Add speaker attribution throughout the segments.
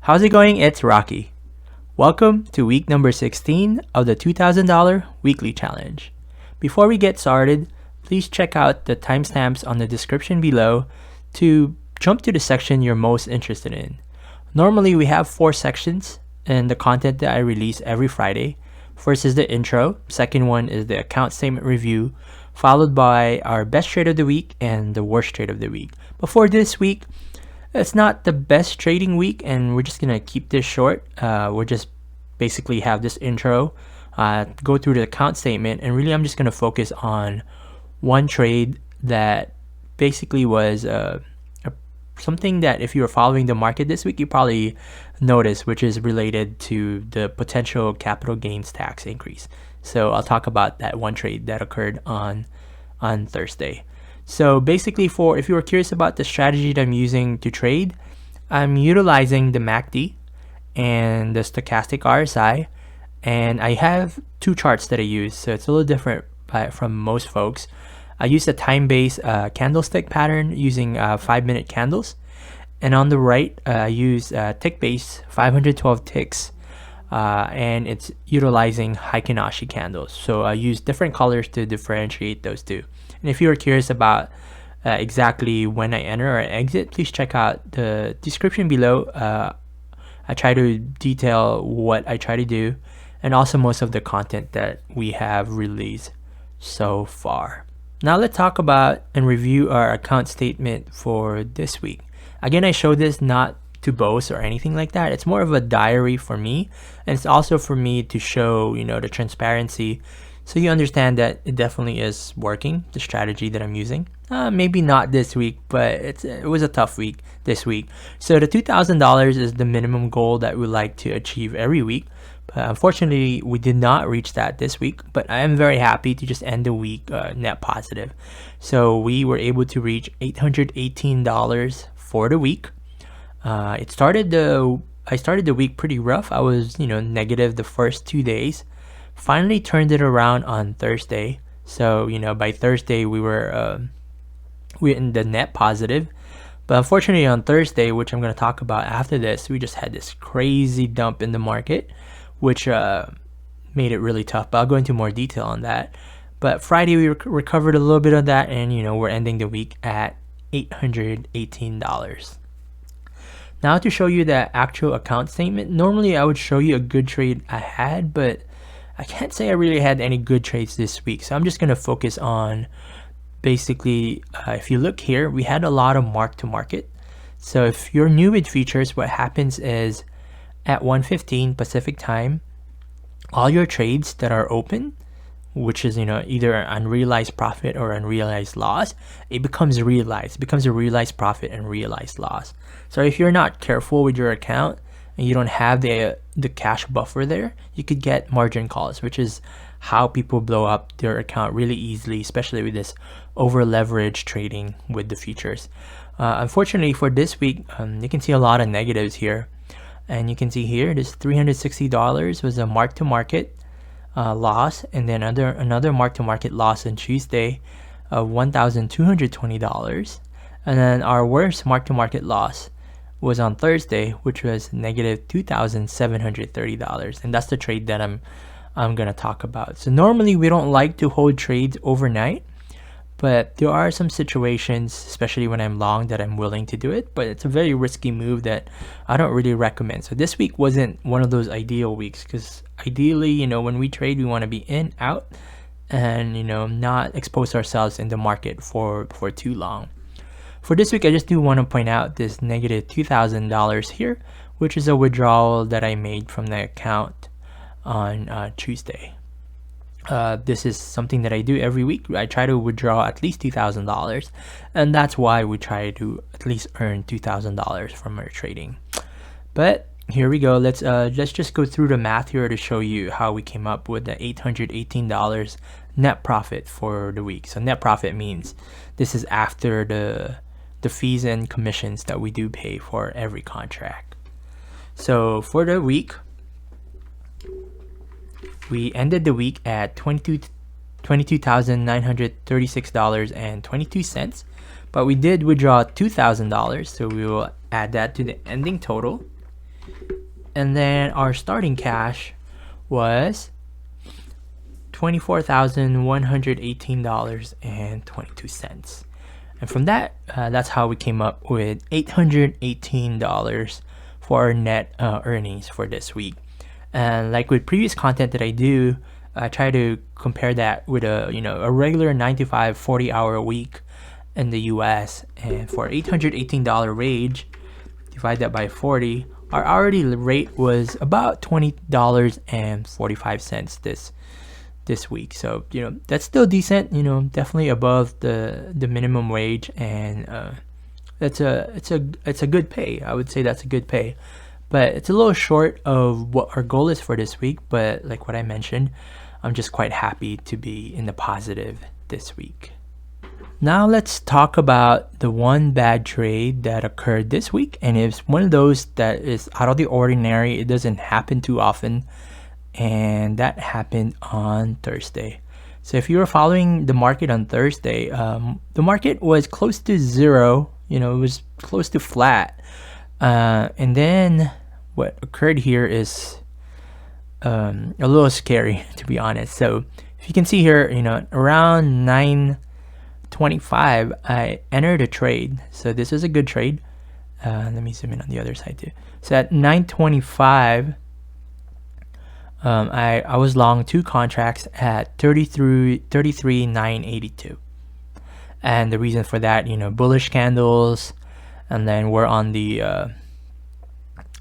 Speaker 1: How's it going? It's Rocky. Welcome to week number 16 of the $2,000 weekly challenge. Before we get started, please check out the timestamps on the description below to jump to the section you're most interested in. Normally we have 4 sections in the content that I release every Friday. First is the intro, second one is the account statement review, followed by our best trade of the week and the worst trade of the week. But for this week, it's not the best trading week, and we're just gonna keep this short. We'll just basically have this intro, go through the account statement, and really I'm just gonna focus on one trade that basically was something that if you were following the market this week, you probably noticed, which is related to the potential capital gains tax increase. So I'll talk about that one trade that occurred on Thursday. So basically, if you were curious about the strategy that I'm using to trade, I'm utilizing the MACD and the stochastic RSI, and I have 2 charts that I use, so it's a little different from most folks. I use a time-based candlestick pattern using 5-minute candles, and on the right I use tick-based 512 ticks, and it's utilizing Heikin-Ashi candles. So I use different colors to differentiate those two. And if you are curious about exactly when I enter or exit, please check out the description below. I try to detail what I try to do, and also most of the content that we have released so far. Now let's talk about and review our account statement for this week. Again, I show this not to boast or anything like that. It's more of a diary for me, and it's also for me to show, the transparency, so you understand that it definitely is working, the strategy that I'm using. Maybe not this week, but it was a tough week this week. So the $2,000 is the minimum goal that we like to achieve every week. But unfortunately, we did not reach that this week, but I am very happy to just end the week net positive. So we were able to reach $818 for the week. I started the week pretty rough. I was, negative the first 2 days. Finally turned it around on Thursday. So, by Thursday we're in the net positive. But unfortunately on Thursday, which I'm going to talk about after this, we just had this crazy dump in the market, which made it really tough. But I'll go into more detail on that. But Friday we recovered a little bit of that, and we're ending the week at $818. Now to show you the actual account statement, normally I would show you a good trade I had, but I can't say I really had any good trades this week. So I'm just going to focus on basically, if you look here, we had a lot of mark to market. So if you're new with futures, what happens is at 1:15 Pacific time, all your trades that are open, which is either unrealized profit or unrealized loss, it becomes realized. It becomes a realized profit and realized loss. So if you're not careful with your account and you don't have the cash buffer there, you could get margin calls, which is how people blow up their account really easily, especially with this over leverage trading with the futures. Unfortunately for this week, you can see a lot of negatives here, and you can see here this $360 was a mark to market loss, and then another mark to market loss on Tuesday of $1,220, and then our worst mark to market loss was on Thursday, which was negative $2,730, and that's the trade that I'm gonna talk about. So normally we don't like to hold trades overnight, but there are some situations, especially when I'm long, that I'm willing to do it, but it's a very risky move that I don't really recommend. So this week wasn't one of those ideal weeks, because ideally, when we trade, we want to be in, out, and not expose ourselves in the market for too long. For this week, I just do want to point out this negative $2,000 here, which is a withdrawal that I made from the account on Tuesday. This is something that I do every week. I try to withdraw at least $2,000, and that's why we try to at least earn $2,000 from our trading. But here we go. Let's just go through the math here to show you how we came up with the $818 net profit for the week. So net profit means this is after the fees and commissions that we do pay for every contract. So for the week, we ended the week at $22,936.22, but we did withdraw $2,000, so we will add that to the ending total. And then our starting cash was $24,118.22. And from that, that's how we came up with $818 for our net earnings for this week. And like with previous content that I do, I try to compare that with a regular 9 to 5 40-hour week in the US. And for $818 wage, divide that by 40, our hourly rate was about $20.45 this week. So that's still decent, definitely above the minimum wage, and it's a good pay. I would say that's a good pay, but it's a little short of what our goal is for this week. But like what I mentioned, I'm just quite happy to be in the positive this week. Now let's talk about the one bad trade that occurred this week, and it's one of those that is out of the ordinary. It doesn't happen too often, and that happened on Thursday. So if you were following the market on Thursday, the market was close to zero. It was close to flat, and then what occurred here is a little scary, to be honest. So if you can see here, around 9:25, I entered a trade. So this is a good trade. Let me zoom in on the other side too. So at 9:25, I was long 2 contracts at 33.982, and the reason for that, bullish candles, and then we're on the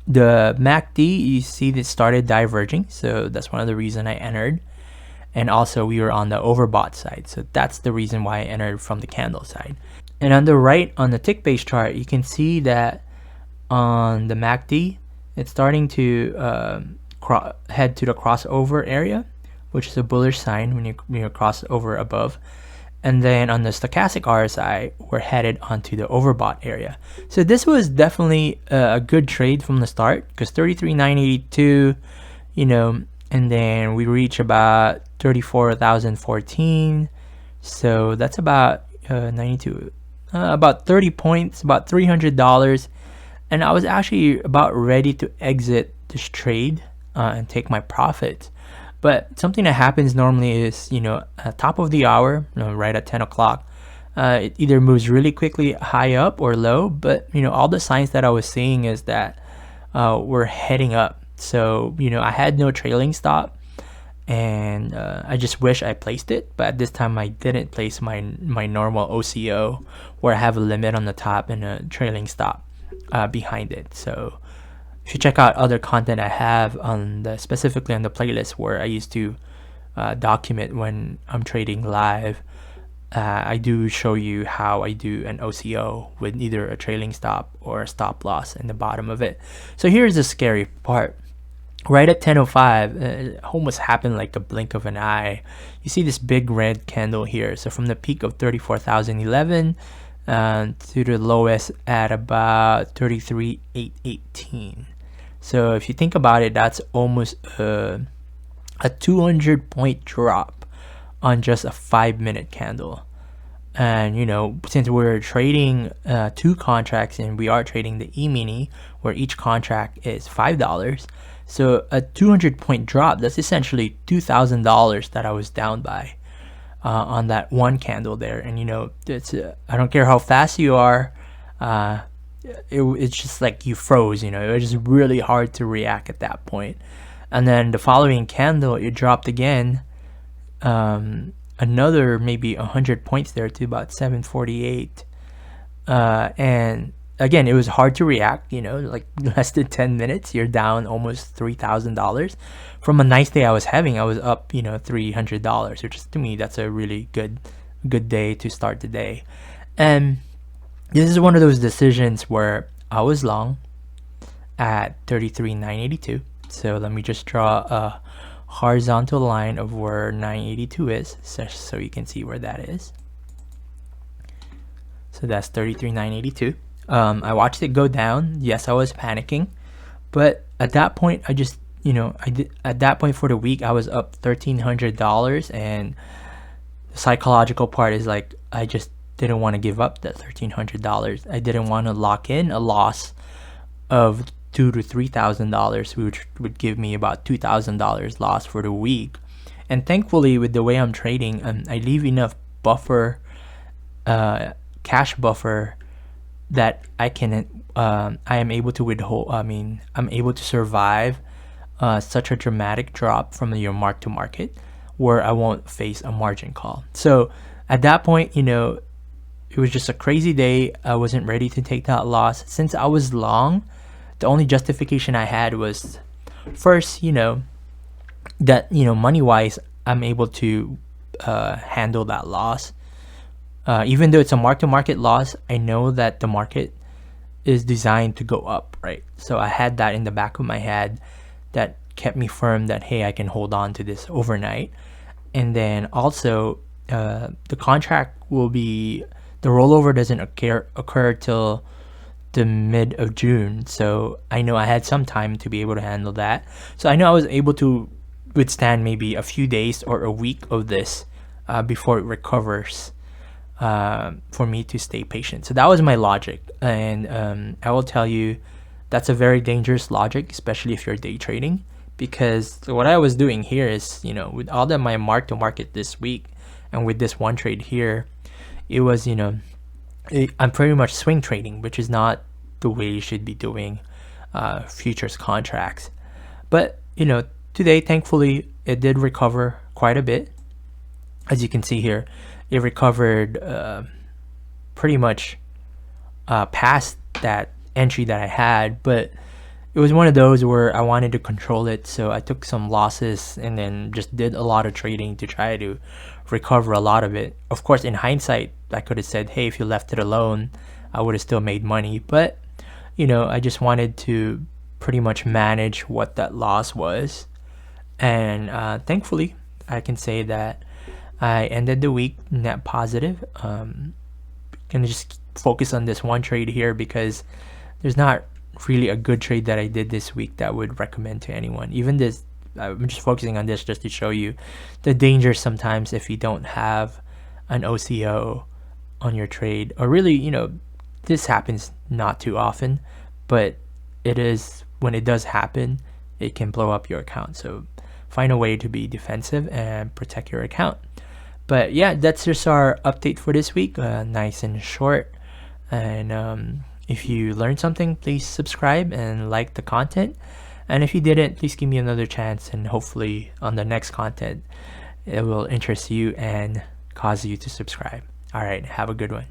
Speaker 1: MACD. You see that started diverging, so that's one of the reasons I entered, and also we were on the overbought side, so that's the reason why I entered from the candle side. And on the right, on the tick base chart, you can see that on the MACD, it's starting to head to the crossover area, which is a bullish sign when you cross over above. And then on the stochastic RSI, we're headed onto the overbought area. So this was definitely a good trade from the start, because 33.982, and then we reach about 34,014. So that's about 92, about 30 points, about $300. And I was actually about ready to exit this trade and take my profit. But something that happens normally is, at top of the hour, right at 10 o'clock, it either moves really quickly high up or low. But, all the signs that I was seeing is that we're heading up. So, I had no trailing stop, and I just wish I placed it. But at this time, I didn't place my normal OCO, where I have a limit on the top and a trailing stop behind it. So you should check out other content I have specifically on the playlist, where I used to document when I'm trading live. I do show you how I do an OCO with either a trailing stop or a stop loss in the bottom of it. So here's the scary part. Right at 10:05, it almost happened like a blink of an eye. You see this big red candle here. So from the peak of 34,011 to the lowest at about 33,818. So if you think about it, that's almost a 200-point drop on just a 5-minute candle. And since we're trading 2 contracts, and we are trading the E-mini, where each contract is $5, so a 200-point drop, that's essentially $2,000 that I was down by on that one candle there. And it's I don't care how fast you are, it's just like you froze. It was just really hard to react at that point. And then the following candle, it dropped again, another maybe 100 points there to about 748, and again, it was hard to react. Like less than 10 minutes, you're down almost $3,000 from a nice day I was having. I was up $300, which is, to me, that's a really good day to start the day. And this is one of those decisions where I was long at 33,982. So let me just draw a horizontal line of where 982 is, so you can see where that is. So that's 33,982. I watched it go down. Yes, I was panicking, but at that point, I just, at that point for the week, I was up $1,300, and the psychological part is like, I just didn't want to give up that $1,300. I didn't want to lock in a loss of $2,000 to $3,000, which would give me about $2,000 loss for the week. And thankfully, with the way I'm trading, I leave enough buffer, cash buffer, that I am able to withhold. I'm able to survive such a dramatic drop from your mark to market, where I won't face a margin call. So at that point, it was just a crazy day. I wasn't ready to take that loss. Since I was long, the only justification I had was, first, that, money wise, I'm able to handle that loss. Even though it's a mark to market loss, I know that the market is designed to go up, right? So I had that in the back of my head that kept me firm that, hey, I can hold on to this overnight. And then also, the contract will be, the rollover doesn't occur till the mid of June. So I know I had some time to be able to handle that. So I know I was able to withstand maybe a few days or a week of this before it recovers, for me to stay patient. So that was my logic. And I will tell you, that's a very dangerous logic, especially if you're day trading, because what I was doing here is, with all of my mark to market this week and with this one trade here, it was, I'm pretty much swing trading, which is not the way you should be doing futures contracts. But, today, thankfully, it did recover quite a bit. As you can see here, it recovered pretty much past that entry that I had, but it was one of those where I wanted to control it, so I took some losses and then just did a lot of trading to try to recover a lot of it. Of course, in hindsight, I could have said, hey, if you left it alone, I would have still made money. But, I just wanted to pretty much manage what that loss was. And thankfully, I can say that I ended the week net positive. Gonna just focus on this one trade here because there's not really a good trade that I did this week that I would recommend to anyone. Even this, I'm just focusing on this just to show you the danger sometimes if you don't have an OCO on your trade. Or really, this happens not too often, but it is, when it does happen, it can blow up your account. So find a way to be defensive and protect your account. But yeah, that's just our update for this week. Nice and short. And if you learned something, please subscribe and like the content. And if you didn't, please give me another chance, and hopefully on the next content, it will interest you and cause you to subscribe. All right, have a good one.